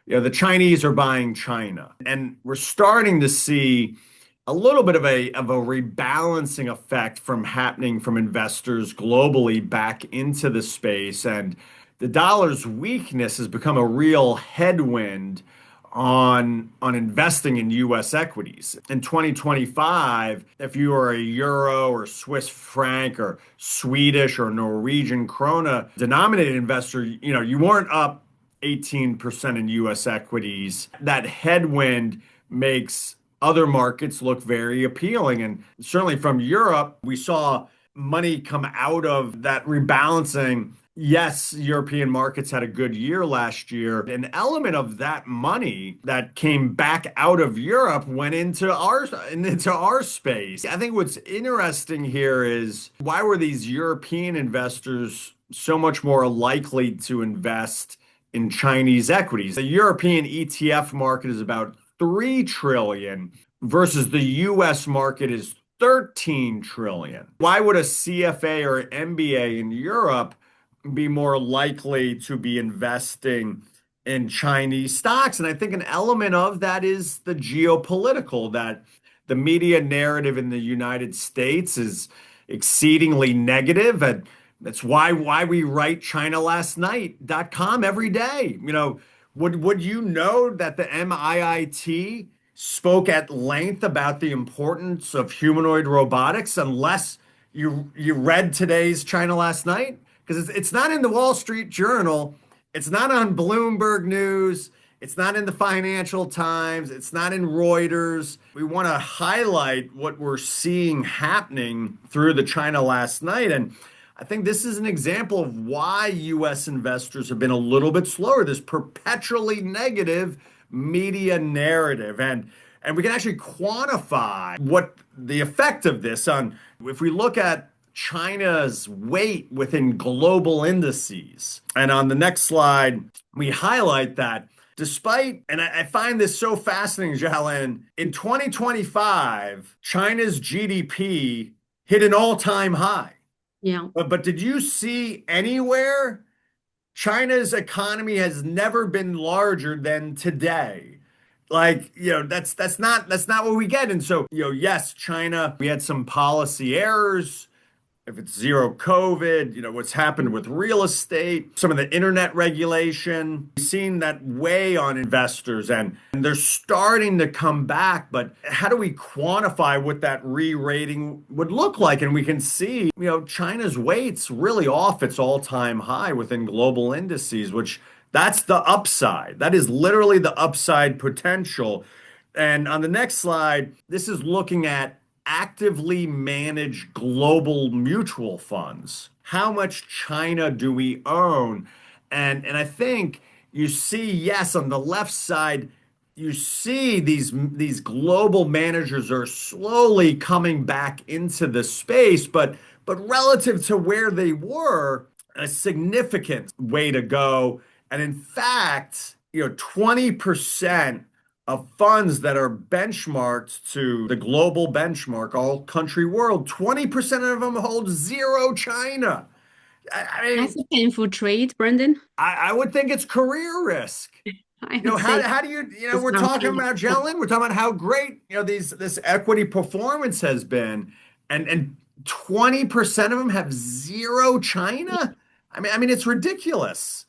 the Chinese are buying China. And we're starting to see a little bit of a rebalancing effect from happening from investors globally back into the space. And the dollar's weakness has become a real headwind on investing in US equities. In 2025, if you are a euro or Swiss franc or Swedish or Norwegian krona denominated investor, you weren't up 18% in US equities. That headwind makes other markets look very appealing. And certainly from Europe, we saw money come out of that rebalancing. Yes, European markets had a good year last year. An element of that money that came back out of Europe went into our space. I think what's interesting here is why were these European investors so much more likely to invest in Chinese equities? The European ETF market is about 3 trillion versus the US market is 13 trillion. Why would a CFA or MBA in Europe be more likely to be investing in Chinese stocks? And I think an element of that is the geopolitical, that the media narrative in the United States is exceedingly negative. And that's why we write ChinaLastNight.com every day. Would you know that the MIIT spoke at length about the importance of humanoid robotics unless you read today's China Last Night? Because it's not in the Wall Street Journal, it's not on Bloomberg News, it's not in the Financial Times, it's not in Reuters. We want to highlight what we're seeing happening through the China Last Night. And I think this is an example of why US investors have been a little bit slower, this perpetually negative media narrative. And we can actually quantify what the effect of this on, if we look at China's weight within global indices. And on the next slide, we highlight that despite, and I find this so fascinating, Xiolin, in 2025, China's GDP hit an all-time high. Yeah. But did you see anywhere China's economy has never been larger than today? That's not what we get. And so, yes, China, we had some policy errors. If it's zero COVID, what's happened with real estate, some of the internet regulation, we've seen that weigh on investors and they're starting to come back. But how do we quantify what that re-rating would look like? And we can see, China's weight's really off its all-time high within global indices, which that's the upside. That is literally the upside potential. And on the next slide, this is looking at actively managed global mutual funds. How much China do we own? And I think you see, yes, on the left side, you see these global managers are slowly coming back into the space, but relative to where they were, a significant way to go. And in fact, 20% of funds that are benchmarked to the global benchmark, all country world, 20% of them hold zero China. I mean, That's a painful trade, Brendan. I would think it's career risk. I would say How do you, it's we're talking something. about Xiolin, we're talking about how great, this equity performance has been, and 20% of them have zero China. I mean, it's ridiculous.